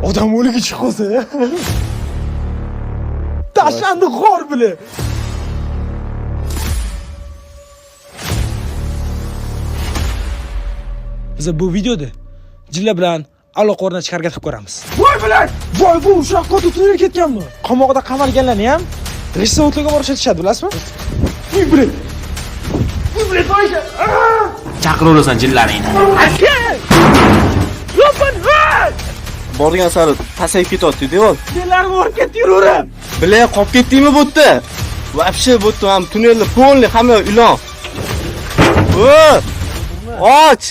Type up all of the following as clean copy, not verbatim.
Odam o'ligi chiqsa. Tashlandi g'or bilan. Biz bu videoda jilla bilan aloqa o'rnatishga harakat qilib ko'ramiz. Voy bilan! Voy bu ushaq qotib ketganmi? Qamoqda qamalganlarni ham rissovutlarga borishadi, bilasizmi? Voy bilan! Voy bilan to'yga! Chaqiraversan jillaringni. Yo'qman! Borgan sari pasayib ketyapti, devor. Jillarim o'rib ketdi, yuraveram. Bilan qolib ketdingmi bu yerda? Вообще bu yerda ham tunnelni полный hamma ilon. Och!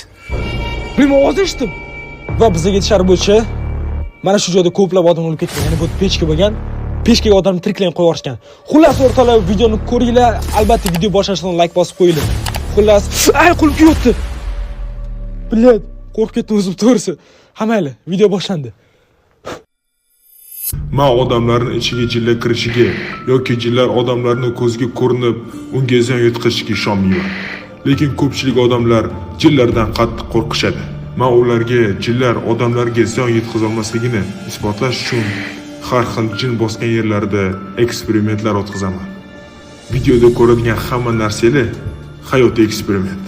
Primo ovoz eshitdim. Va bizga yetishar bo'yicha mana shu joyda ko'plab odam o'lib ketgan. Ya'ni bu pechka bo'lgan. Pechkaga odamni tiriklayin qo'yib yuborishgan. Xullas o'rtoqlar, videoni ko'ringlar. Albatta video boshlanishdan like bosib qo'yinglar. Xullas, ay qulib yotdi. Bilad, qo'rqib ketdim o'zim to'g'risi. Hammali, video boshlandi. Men odamlarning ichiga jilla kirishiga yoki jillar odamlarning ko'ziga ko'rinib, unga ziyon yetkazishiga ishonmayman. Lekin ko'pchilik odamlar jillardan qattiq qo'rqishadi. Men ularga jillar odamlarga ziyon yetkaza olmasligini isbotlash uchun har xil jin bosgan yerlarda eksperimentlar o'tkazaman. Videoda ko'radigan hamma narsalar hayotiy eksperiment.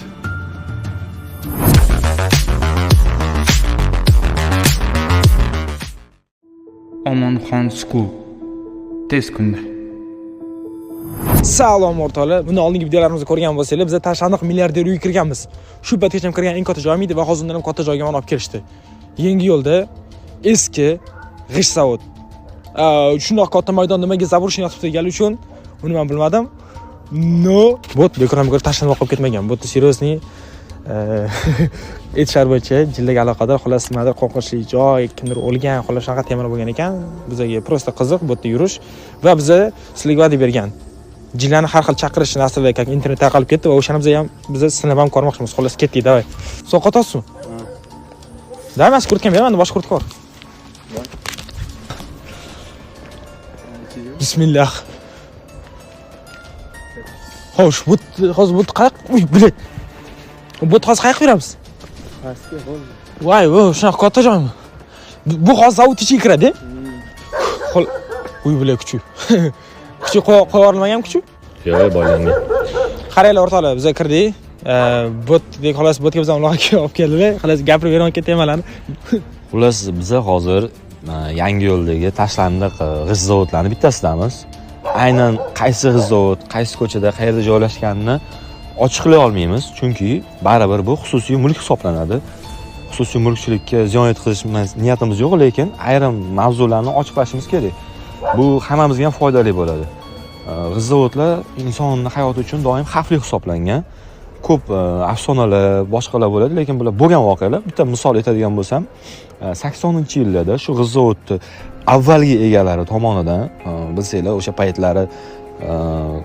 Omonxon School tez kunda. Salom o'rtoqlar. Buni oldingi videolarimizda ko'rgan bo'lsanglar, biz tashlandiq milliarder uyga kirganmiz. Shu paytgacha kirgan eng katta joyim edi va hozir undan ham katta joyga olib kelishdi. Yangi yo'lda eski g'isht zavod. Shundoq katta maydon nimaga zaburushni yotib turgani uchun uni men bilmadim. No, bot bekorga tashlanib qolib ketmagan. Bot seriosniy aytishar bo'yicha jillaga aloqador, xolos nimadir qo'rqinchli joy, kimdir o'lgan, xolos shunaqa temalar bo'lgan ekan. Bizga prosta qiziq bu yerda yurish va biza sizlarga va'da bergan. Jillani har xil chaqirish narsalar internetda tarqalib ketdi va o'shani biz sinab ham ko'rmoqchimiz. Xolos ketdik, davay. So'qotosizmi? Davay, mas kurtkam beraman, boshqa kurtka bor. Bismillah. Xo'sh, hozir bu qayaq, uy, bilet. Bu hozir qayerga yuramiz? Pastga bo'ldi. Voy, shunaqa katta joymi? Bu hozir zavod ichiga kiradi? Uy bilan kuchi. Kuchi qo'yolmagan kuchi? Yo'q, bo'lingan. Qaranglar o'rtoqlar, biz kirdik. Botdek xolos botga bizdan uloqqa olib keldilar. Xolos gapirib beraman ketaymanlarni. Xullas, biz hozir yangi yo'ldagi tashlandiq g'isht zavodlarining bittasidamiz. Aynan qaysi g'isht zavod, qaysi ko'chada, qayerda joylashganini ochiqlay olmaymiz, chunki baribir bu xususiy mulk hisoblanadi. Xususiy mulkchilikka ziyon yetkazish niyatimiz yo'q, lekin ayrim mavzularni ochiqlashimiz kerak. Bu hammamizga ham foydali bo'ladi. G'isht zavodlar insonning hayoti uchun doim xavfli hisoblangan. Ko'p afsonalar, boshqalar bo'ladi, lekin bular bo'lgan voqealar. Bitta misol aytadigan bo'lsam, 80-yillarda shu g'isht zavodni avvalgi egalari tomonidan, bilsanglar, o'sha paytlari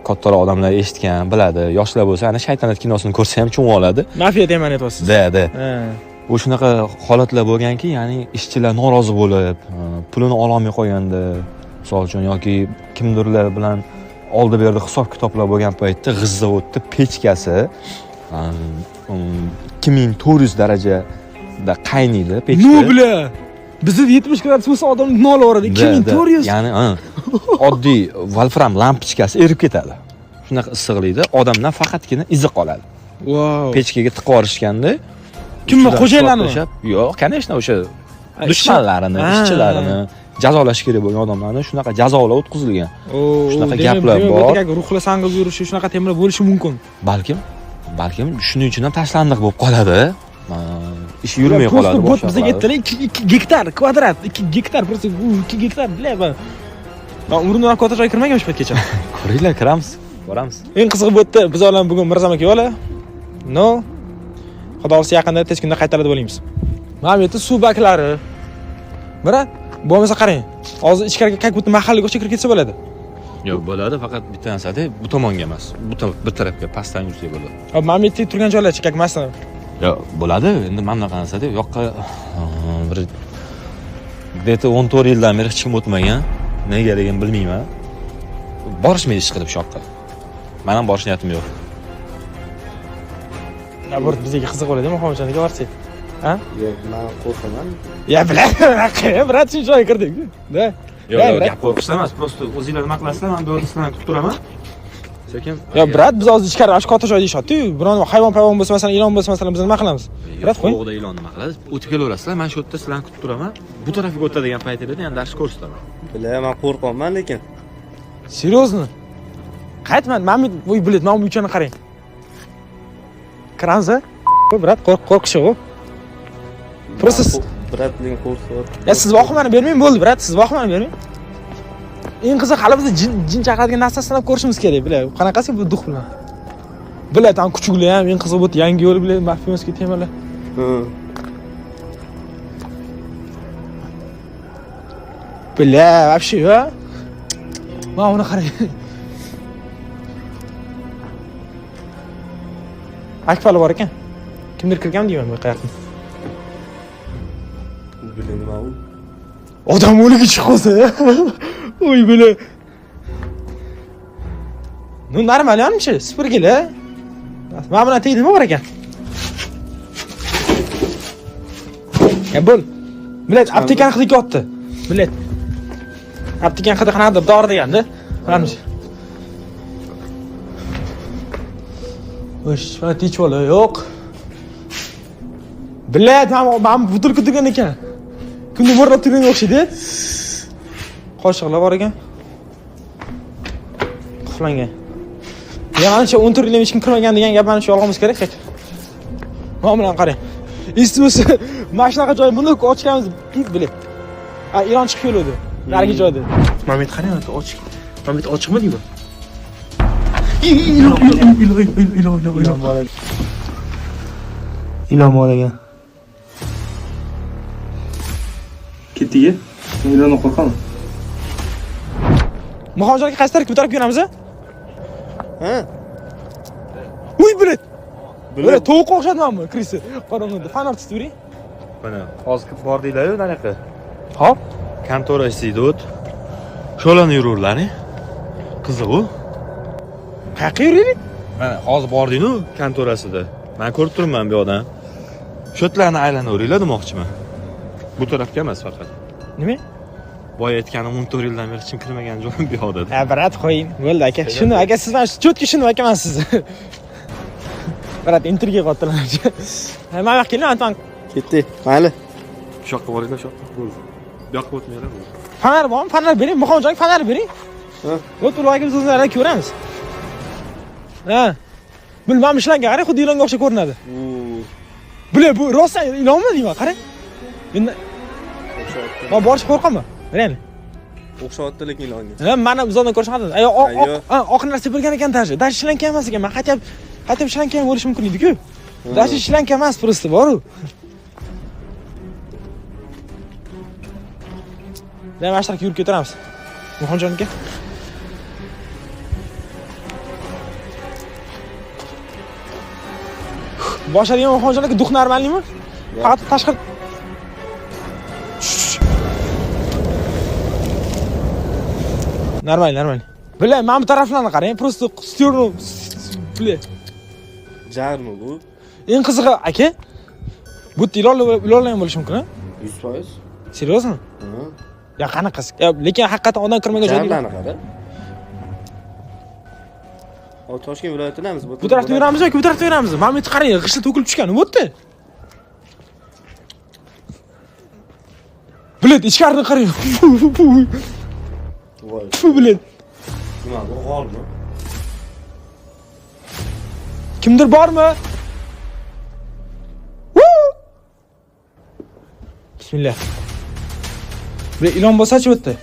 kattaroq odamlar eshitgan, biladi. Yoshlar bo'lsa, ana Shaytanat kinosini ko'rsa ham cho'ngib oladi. Mafiya temani aytyapsiz. Da. Bu shunaqa holatlar bo'lganki, ya'ni ishchilar norozi bo'lib, pulini ola olmay qo'yganda, misol uchun yoki kimdirlar bilan oldi berdi hisob-kitoblar bo'lgan paytda g'isht zavodning pechkasi 2400 darajada qaynaydi pechka. No bilan. Bizda 70 gradus bo'lsa odam nol oladi. 2400. Ya'ni oddiy volfram lampochkasi erib ketadi. Shunaqa issiqlikda odamdan faqatgina izi qoladi. Wow. Pechkaga tiqib yuborishganda kimmi, xo'jayinlarmi? Yo'q, qanday o'sha dushmanlarini, ishchilarini jazolash kerak bo'lgan odamlarni shunaqa jazolar o'tkazilgan. Shunaqa gaplar bor. Ruhlar sang'ib yurishi, shunaqa temalar bo'lishi mumkin. Balkim shuning uchun ham tashlandiq bo'lib qoladi. Ish yurmay qoladi. Bu bizga aytdilar 2 gektar kvadrat, 2 gektar, просто 2 gektar bilaman. Men umrimda ham katta joy kirmagan shu paytgacha. Ko'ringlar, kiramiz, boramiz. Eng qizig'i bu yerda biz bilan bugun Mirzam aka yo'la. No. Xudo xolisa yaqinda tez kunda qaytaradi bo'lamiz. Mana bu yerda suv baklari. Birat, bo'lmasa qarang. Hozir ichkariga как будто mahalliy ko'cha kirib ketsa bo'ladi. Yo'q, bo'ladi, faqat bitta narsada bu tomonga emas. Bu tarafga pastdan yursak bo'ladi. Mana bu yerda turgan joylar-chi, как masna. Yo'q, bo'ladi. Endi mana bunaqa narsada yoqqa bir где-то 14 yildan beri hech kim o'tmagan. Negaligini bilmayman. Borishmaydi ish qilib shu yoqqa. Men ham borish niyatim yo'q. Nabort bizga qiziq bo'ladi, xo'janiga borsak. Ha? Yo'q, men qo'rqaman. Ya bilaman, brat, shu joyga kirdik. Da. Yo'q, gap qo'rqishda emas, просто o'zinglar nima qilasizlar, men bu yerda sizlarni kutib turaman. Sekin. Yo, brat, biz hozir ichkari ash katta joyda ishlatdik. Biron hayvon bo'lsa, masalan, ilon bo'lsa, masalan, biz nima qilamiz? Brat, qo'y. Qo'g'da ilon nima qiladi? O'tib kelaverasizlar, men shu yerda sizlarni kutib turaman. Bu tarafga o'tadigan paytingizda yana dash ko'rsataman. Bilaman, men qo'rqaman lekin. Серьезно? Qaytman, men voy bilet, men bu uchani qarang. Kiramiz-a? Brat, qo'rqish u. Просто Bratligim qo'rqib. ya siz vahimani bermang bo'ldi, brat, siz vahimani bermang. Eng qiziq hali biz jin chaqiradigan narsasini sinab ko'rishimiz kerak, bilar. Qanaqasi bu duh bilan. Bilar, tan kuchuklar ham eng qiziq bu yangi yo'l bilan mafiyosga temalar. Bilar, вообще, ha? Mana uni qarang. Akfali bor ekan. Kimdir kirgan deyman bu qayoqqa. Bilaman nima u? Odam o'ligi chiqsa. Oy bile. Nu normal yanchi, supurgili. Mana buni tegdimi bor ekan? Ya bo'l. Bilet, aptekan hidi yotdi. Bilet. Aptekan hidi qanaqa dori deganda. Qaramiz. Osh, mana tech bola yo'q. Bilet, men butilka turgan ekan. Kunda borib turganga o'xshaydi. Qoshiqlar bor ekan. Quflangan. Ya manimcha 14 yildan hech kim kirmagan degan gap mana shu yolg'onimiz kerak hech. Mana bilan qarang. Istimisi mashinaga joy buni ochganmiz, bilet. A, ilon chiqib keladi. Narigi joyda. Mamit qarang, ochiq. Mamit ochiqmi deyman? Ilon bor ekan. Ketdiki? Ilonni qo'rqaman. Muhojirga qaysi tarafga yuramiz? Ha? Uy, bilet. Bilet to'q o'xshatmanmi, Krisi? Qorong'ida fanar tutib yuring. Mana hozir bordinglar-ku nariyoqqa. Hop, Kontora istaydi o't. Sho'lani yuraverlaring. Qiziq-ku. qayerga yuraylik? Mana hozir bording-ku kontorasida. Men ko'rib turibman bu yoqdan. Shotlarni aylanaveringlar demoqchiman. Bu tarafga emas faqat. Nima? Boya aytganim 14 yildan beri kim kirmagan joyim bu yoqda. Ha, brat, qo'ying. Bo'ldi aka. Shuni aka, siz mana cho'tki shuni aka, men sizni. Brat, intriga qotdilar. Ha, men yoqqa keling, Ketdi. Mayli. Shu yoqqa boringlar, shu yoqqa. Bo'ldi. Bu yoqqa o'tmanglar. fanar bormi? Fanar bering, muhojirga fanar bering. Ha. O't ularga biz o'zlari ko'ramiz. Ha. Bilmam ishlangan, qarang, xuddi ilonga o'xshab ko'rinadi. Bile bu rosa ilonmi deyman, qarang. Endi men borish qo'rqaman. Qarang. O'xshatdi lekin ilonga. Ha, mana uzundan ko'rishadi. Ayo, oq narsa bilgan ekan dashi. Dashi ishlangan emas ekan. Men qaytib ishlangan bo'lishi mumkin edi-ku. Dashi ishlangan emas, просто bor-ku. Da mashtarga yurib ketaramiz. Muhonjonga. Boshadigan muhonjonga duh normalmi? Faqat tashqari. Normal. Bile, men bu taraflarni qarang, просто styornu. Bile. Jarmi bu? Eng qizig'i, aka, bu ilonlar ham bo'lishi mumkin-a? 100%. Seriozmi? Ya qanaqasi? Ya lekin haqiqatan odam kirmagan joyda. Jarlarni qara. O Toshkent viloyatidamiz. Bu tarafda yuramiz yoki bu tarafda yuramiz? Mana bu qarang, g'ishla to'kilib tushgan, nima bo'pti? Bilet, ichkarida qarang. Voy. Bilet. Nima bu g'ormi? Kimdir bormi? Bismillah. Bir ilon bo'lsa-chi bu yerda?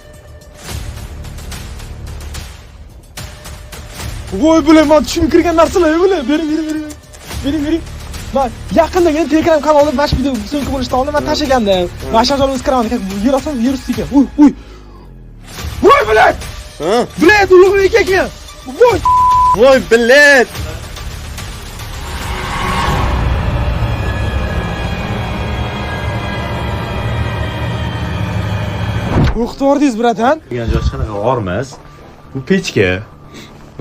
Voy bilan men tushunib kirgan narsalar bular. Bering. Men yaqindagina Telegram kanalida bash video syomka bo'lishni oldim, men tashlaganda. Mashina joyimiz kiraman ekan. Yurasam yurist ekan. Uy. Voy bilan. Ha? Bilet ulug'lik ekan. Voy bilet. O'qitib yordingiz, bratan. Degan joy qanaqa g'or emas. Bu pechka.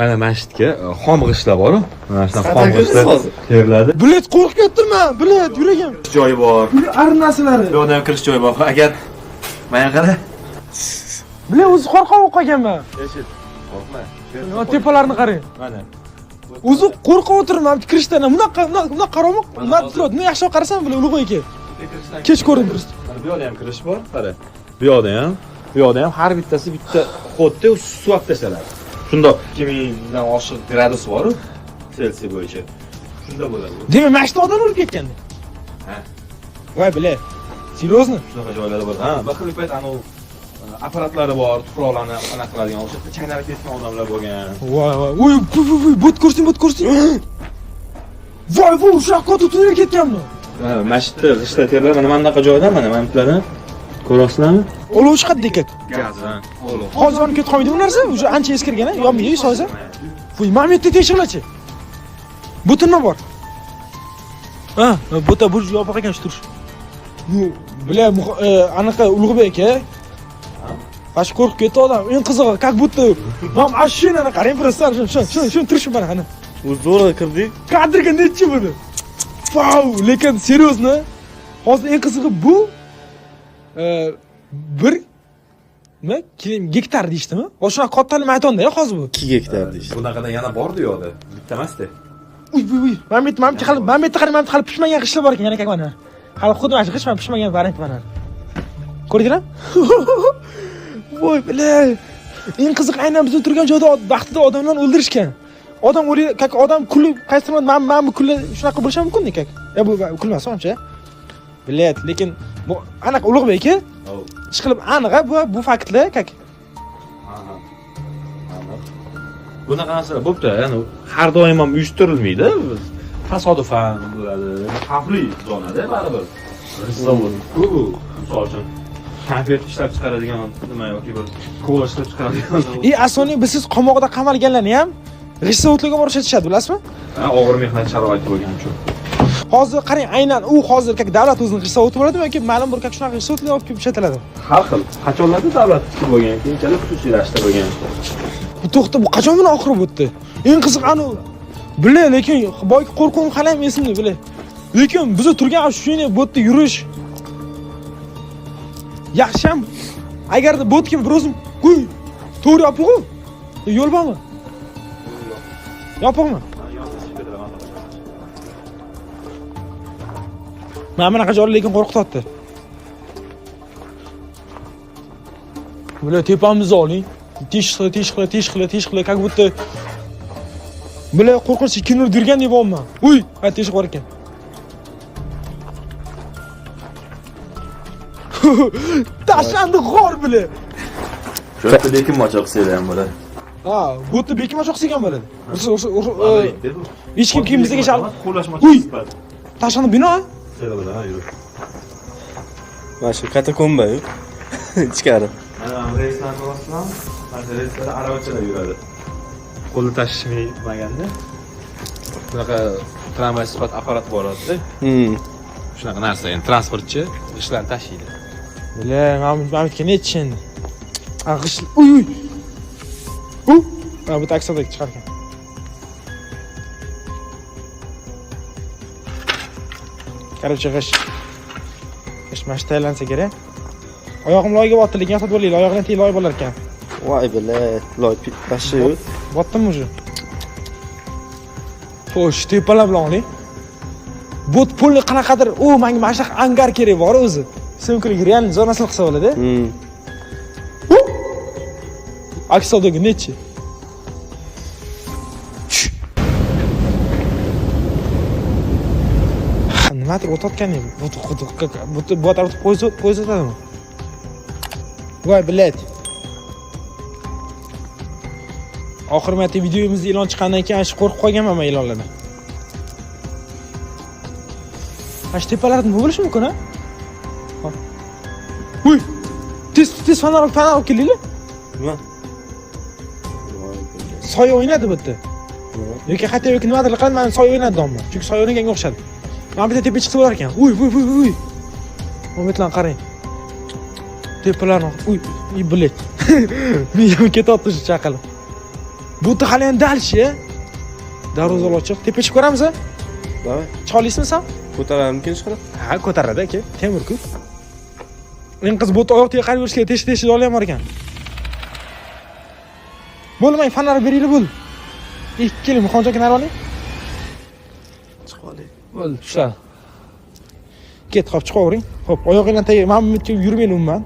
Mana masjidga xom g'ishtlar bor-ku. Mana shunaqa xom Qanaqa g'ishtlar hozir? teriladi. Bilet qo'rqib ketdirma, bilet yuragim. Joyi bor. Arnasilari. Bu yerda ham kirish joyi bor. Agar mana qara. Bilet o'zi qo'rqib qolganman. Yashil. Qo'rqma. Yo tepalarni qarang. Mana. O'zi qo'rqib o'tirman kirishdan. Bunaqa qarama. Nima turadi? Buni yaxshi qarasam bilet ulug'voy aka. Kech ko'rdim turibdi. Mana bu yerda ham kirish bor. Qara. Bu yoqda ham har bittasi bitta xodda suv olib tashladi. Shundoq 2000 dan oshiq gradus bor-ku, Selsiy bo'yicha. Shunda bo'ladi. Demak, mashina odam urib ketganda. Ha. Voy bilet. Seriyozmi? Shunaqa joylarda bor. Ha, bir xil payt anavi apparatlari bor, tuproqlarni anaqa qiladigan, o'sha chaynalib ketgan odamlar bo'lgan. Voy, voy, but ko'rsing. Voy, bu ushaqqa tutilib ketganmi? Ha, masjidda g'ishtlar teriladi. Mana bunaqa joydan mana bularni ko'rasizlarmi? Olov chiqadi dekat. Gaz, ha. Olov. Hozir olib ketib qolmaydi bu narsa. Уже ancha eskirgan-a, yonmaydi so'za. Voy, mana bu yerda tekshiqlachi. Butunmi bor? Ha, bu yopiq ekan shu turish. Bilar anaqa Ulug'bek aka. Bash qo'rqib ketdi odam. Eng qizig'i, как будто mana mashinani qarang, просто shun turishim mana qani. Bu zo'rg'a kirdik. Kadrga nechi buni? Vau, lekin seriyozmi? Hozir eng qizig'i bu bir nima? Gektar deyshdimi? O'sha kattali maydonda-ya hozir bu. 2 gektar deydi. Bunaqada yana bor-ku yo'qda. Bitta emas-da. Uy. Mana bu hali pishmagan g'ishtlar bor ekan, yana mana. Hali xuddi mana shu g'isht pishmagan variant mana. Ko'rdinglarmi? Voy, bilash. Eng qiziq aynan biz turgan joyda vaqtida odamlarni o'ldirishgan. Odam o'laydi, kak odam kulib qaysiman men bu kulib shunaqa bo'lishi mumkin-da kak. Ya bu kulmas ancha. Bilet, lekin bu aniq Ulug'bek aka. Chiqilib aniq bu faktlar kak. Bunaqa narsalar bo'pti, ya'ni har doim ham uyushtirilmaydi. Tasodifan bo'ladi. Xavfli zonada baribir. Zavod. Misol uchun konfet ishlab chiqaradigan nima yoki bir kola ishlab chiqaradigan. Asosiy biz siz qamoqda qamalganlarni ham g'isht zavodlarga borib ishlashadi, bilasizmi? Ha, og'ir mehnat sharoiti bo'lgani uchun. Hozir qarang, aynan u hozir kak davlat o'zining g'isht zavodi bo'ladimi yoki ma'lum bir kak shunaqa g'isht zavodlar olib kelib ishlatiladi? Har xil. Qachonlarda davlat bo'lgan, keyinchalik xususiylashda bo'lgan. Bu to'xta, bu qachon buni oxiri bo'tdi? Eng qiziq bilar, lekin boy qo'rquvim hali ham esimda, bilar. Lekin biz turgan shunday bo'tda yurish yaxshi ham. Agarda bo'tga bir o'zim qo'y, to'g'ri yopiq-ku. Yo'l bormi? Yopiqmi? Mana bunaqa joylar lekin qo'rqityapti. Bular tepamizni oling. Teshqila, как будто bular qo'rqinchli kino yurgan deb olman. Uy, ha teshib bor ekan. Tashlandi g'or bular. Shu lekin mochoq qilsa ham bo'ladi. Ha, bu yerda bekim ochoq qilgan bo'ladi. Hech kim bizga shal. Qo'llashmoqchi. Tashlandi bino. Sedalar, yur. Mana shu katakomba-yu. Ichkari. Mana reyslar ko'rasizlar. Mana reyslarda aravachalar yuradi. Qo'lni tashishmaganda. Bunaqa tramvay sifat apparat boradi-da. Shunaqa narsa, endi transportchi g'ishtlarni tashiydi. Bilar, men nechi endi. G'isht. Uy. Ha, bu taksida chiqargan. Короче, g'isht mashta aylansa kerak. Oyog'im loyga botdi, lekin sotib olaylik. Oyog'im teng loy bo'lar ekan. Voy bilat, loy tashi. Botdimi уже? Xo'sh, tepalar bilan oling. Bot pulni qanaqadir, menga mana shu angar kerak bor o'zi. Semklik real zonasini qilsa bo'ladi. Aksodagi nechi? Nimadir o'tayotgan edi. Bu tarafda poyezd o'tadimi? Voy, bilet. Oxir marta videomizda e'lon chiqqandan keyin shu qo'rqib qolganman men e'lonlardan. Mana shu tepalarda nima bo'lishi mumkin, ha? Uy! Tez fanar olib kelaylik. Nima? Soya o'ynadi bu yerda. Yoki xato yoki nimadir qiladi, men soya o'ynadi domla. Chunki soya o'ynaganga o'xshadi. Mana bitta tepa chiqsa bo'lar ekan. Uy. Momentlarni qarang. Tepalarni, bilet. Men ham ketyapti shu chaqalib. Bu hali ham dalchi. Darvozalar ochiq. Tepa chiqib ko'ramiz. Davay. Chiqolisizmi sen? Ko'taramkin chiqadi. Ha, ko'taradi aka. Temir-ku. Men qiz bu oyoq tiga qarab yurishga tesh olyapman ekan. Bo'lmay, fonar beringlar bo'l. Keling, Muxonjon aka nari oling. Chiqib oling. Bo'l, tushla. Ket, hop chiqavering. Hop, oyog'ingdan tagiga men bunga yurmayman umuman.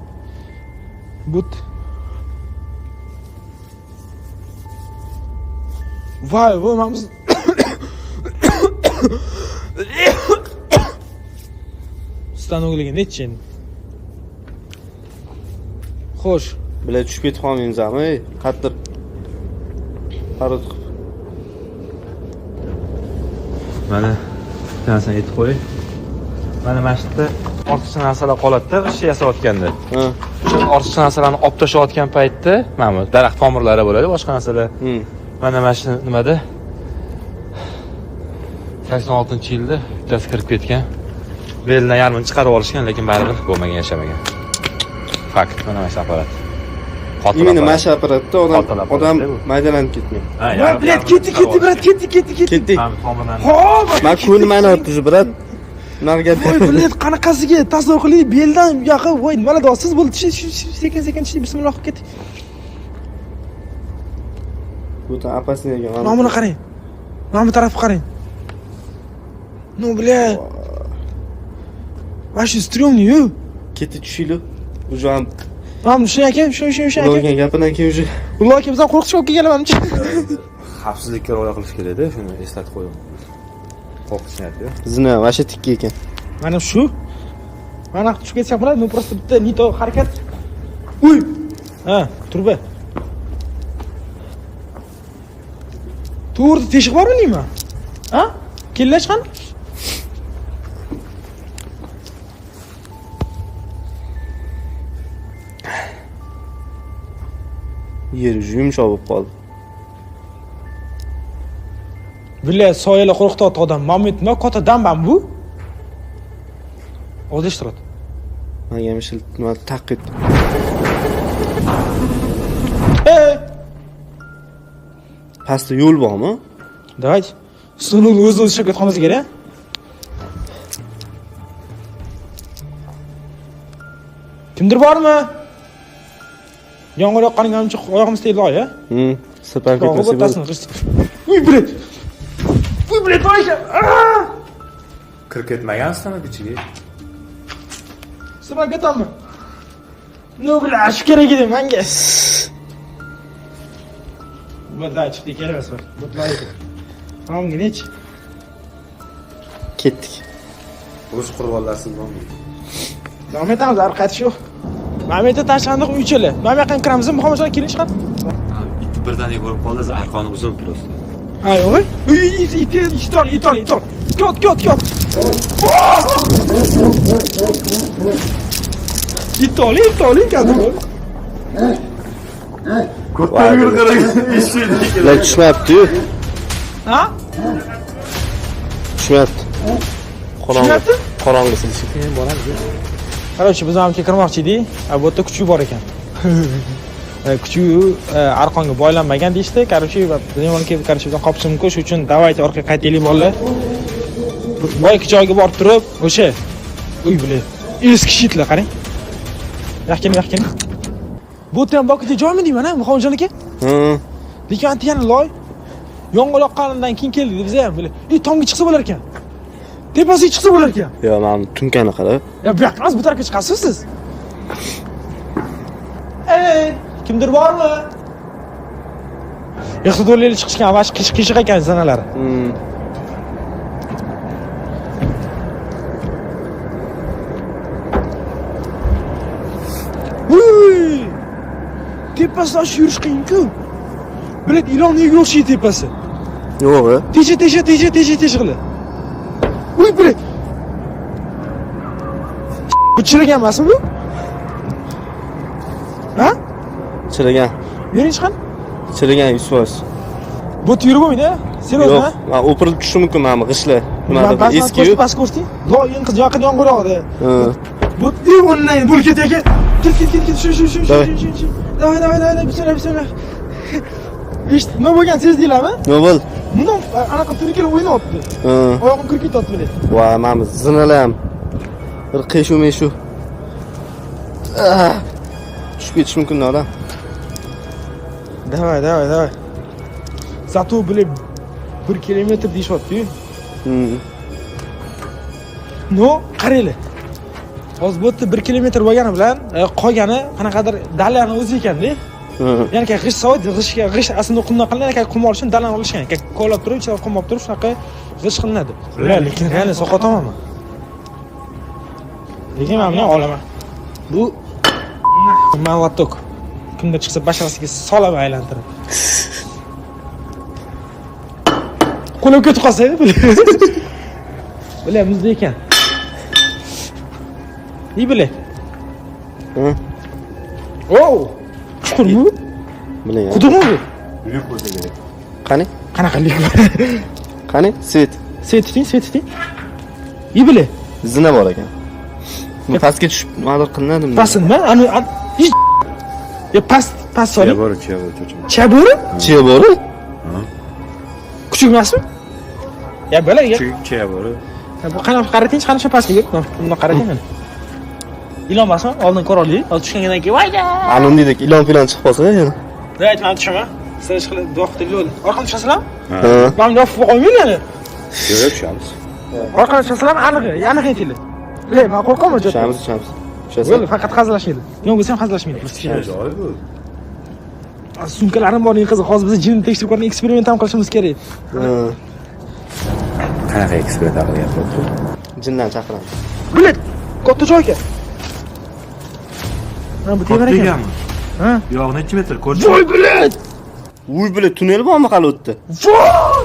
But. Voy, bu men biz Stanogliga necha endi? Xo'sh, Bilet tushib ketib qolmaymizmi? Qattiq. Parod qilib. Mana bitta narsani aytib qo'y. Mana mashqda ortiqcha narsalar qoladi-da, g'isht yasayotganda. Ha. O'sha ortiqcha narsalarni olib tashlayotgan paytda, mana bu daraxt tomirlari bo'ladi, boshqa narsalar. Mana shu nimada 86-yilda bittasi kirib ketgan. Beldan yarmini chiqarib olishgan, lekin baribir bo'lmagan, yashamagan. Fakt, mana shu apparat. Именно masha apparatda odam maydalanib ketgan. brat, ketdi, brat, ketdi. Ketdik. Hop, Men ko'nimani o'tdi, brat. Narga. voy, brat, qanaqasiga tasavvur qiling, beldan yoqib, voy, nimalar deyapsiz? Bo'ldi, sekin bismillah qilib ketdik. Bu ta apasini ekan. Mana buni qarang. Mana bu tarafga qarang. No, bля. Vashi strёмный-yu. Ketib tushinglar. Bu ham Mana shu aka, shu aka. ularga gapidan keyin уже Ular aka bizdan qo'rqishib olib kelganlar menimcha. Xavfsizlikka rioya qilish kerak-da, shuni eslatib qo'yaman. Qo'rqishyapti. zina vasha tikka ekan. Mana shu. Mana tushib ketsa bo'ladi, men просто bitta nito harakat. Uy. Ha, turba. To'g'ri teshik bormi nima? Ha? Kellash qani? Yer yumshoq bo'lib qoldi. Billa soyalar qo'rqitadi odam. Mamut nima kattadanman bu? O'zlashtiradi. Menga ham shil nima taq etdi. Pastda yo'l bormi? Давайте. Sunul o'z-o'zi ishga ketganimiz kerak. Kimdir bormi? Yomg'ir yoqqaniga ancha oyog'imiz tegdi-ya. Sirpanib ketmasa. Uy, blet. Uy, blet, voy ekan. Kirib ketmagansiz-mi ichiga? Sirpanib ketaman. No, bля, shu kerak edi menga. Bunday chiqdi kerak emas. Butlaydi. Hamga nech? Ketdik. O'z qurbonlarsiz bormi? Davom etamiz, har qaytish yo'q. Mameta tashlandiq uychalar. Mana yoqqa kiramiz, muhojirlar kelin chiqadi. Bitta birdaniga ko'rib qoldi, arqoni uzun просто. Ha, yo'q. Itol. Kot. Itol kadro. Ko'tarib qarang, eshitdi. Ular tushmabdi-yu. Ha? Tushmabdi. Qorong'i silishib boramiz. Короче, biz hamga kirmoqchi edik. Bu yerda kuchuk bor ekan. Kuchuk arqonga boylanmagan deyishdi. Короче, bizning kelib qarashib qopishi mumkin. Shuning uchun davaychi orqaga qaytaylik bolalar. Boyki joyga borib turib, o'sha uy bilan eski shitlar qarang. Yaxkin. Bu ham boqiti joymi deyman, Muxonjon aka? Lekin antiyani loy. Yong'oq yoqqanidan keyin keldik biz ham bile. Tomga chiqsa bo'lar ekan. Tepasiga chiqsa bo'lar ekan. Yo, men tunkani qarab. Ya bu yoqqa bu tarafga chiqasiz siz. Kimdir bormi? Iqtidorli chiqishgan avash qiyshiq ekan zanalari. Uy! Tepasidan yurish qiyin-ku. Bilet ilonni yo'qshi tepasi. Yo'q. Teja qilib. Uy, bilet. Bu chirigan emasmi bu? Ha? Chirigan. Yering chiqan? Chirigan 100%. Bu yurib bo'lmaydi, seriyozmi? Yo'q, men o'pirilib tushishim mumkin mana g'ishlar. Nimada eski-yu. Pas ko'rsting. Loyin qiz yoqida yomg'ir yog'di. Bu ondan bo'lib ketayotgan. Ket. Shu. Davay, bismillah. nima bo'lgan sezdinglarmi? Nima bo'ldi? Buni anaqa turiklar o'ynayapti. Ha. Oyog'im kirib ketyapti bile. Voy, mana bu zinalar ham bir qiyshuv-meshuv. Tushib ketish mumkin odam. Давай. Zато bile 1 kilometr deyishyapti-yu. No, qaranglar. Hozir bu yerda 1 kilometr bo'lgani bilan qolgani qanaqadir dalani o'zi ekanda. Ya'ni g'ish soat, g'ish aslida qumdan qilinadi, qum olish uchun dalani olishgan. Ko'lab turib, ichida qum olib turib, shunaqa g'ish qilinadi. Lekin real soqotamanmi? Lekin men buni olaman. Bu mavatok. Kimda chiqsa basharasiga solab aylantirib. Qo'lim ketib qolsa edi. Bilamizda ekan. Ne bile? Oh! Chuqurmi? Bilaman. Qudurmi bu? Lyuk bo'lsa kerak. Qani? Qanaqa lyuk? Qani? Svet. Svet. Ne bile? Zina bor ekan. Bu pastga tushib nimadir qilinadimi? Past nima? Ani ya past soling. Chaburi? Chebori? Kuchuk emasmi? Ya balaga. Chebori. Bu qanaqa qarating, qanaqa shu pastga yurib, bundoq qarating mana. Ilon emasmi? Oldin ko'raylik. Hozir tushgandan keyin vayda. Ana undek ilon filan chiqib qolsa yana. Dayt men tushaman. Siz ish qilib duo qilib yo'l. Orqamda tushasizlar? Ha. Men yopib qo'ymayman yani. Yo'q, tushamiz. Orqamda tushasizlar, aniq aytinglar. Men qo'rqaman jo'ta. Tushamiz. Bo'ldi, faqat hazillashmaydi. Yo'q, biz ham hazillashmaydi. Sumkalarim borning qizi, hozir biz jinni tekshirib ko'rgan eksperiment ham qilishimiz kerak. Qanaqa eksperiment qilyapti? Jindan chaqiramiz. Bilet, katta joyga. Mana bu tevar ekan. Ha? Yo'q, necha metr ko'rchi? Voy bilet. Uy, bular tunnel bormi hali o'tdi? Voy!